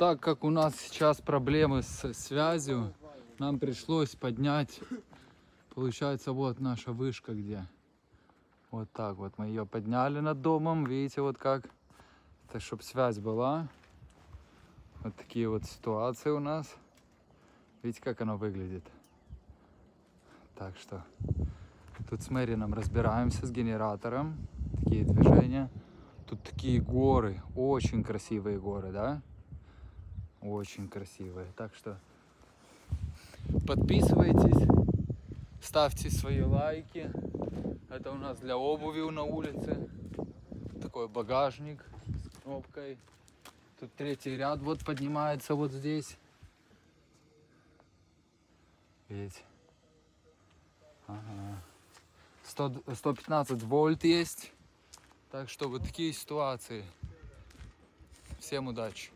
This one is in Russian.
Так как у нас сейчас проблемы с связью, нам пришлось поднять, получается, вот наша вышка где. Вот так вот мы ее подняли над домом, видите, вот как. Это чтобы связь была. Вот такие вот ситуации у нас. Видите, как оно выглядит. Так что тут с Мэрином разбираемся с генератором. Такие движения. Тут такие горы, очень красивые горы, да? Очень красивые. Так что подписывайтесь, ставьте свои лайки. Это у нас для обуви на улице. Такой багажник с кнопкой. Тут третий ряд вот поднимается вот здесь. Видите? Ага. 115 вольт есть. Так что вот такие ситуации. Всем удачи.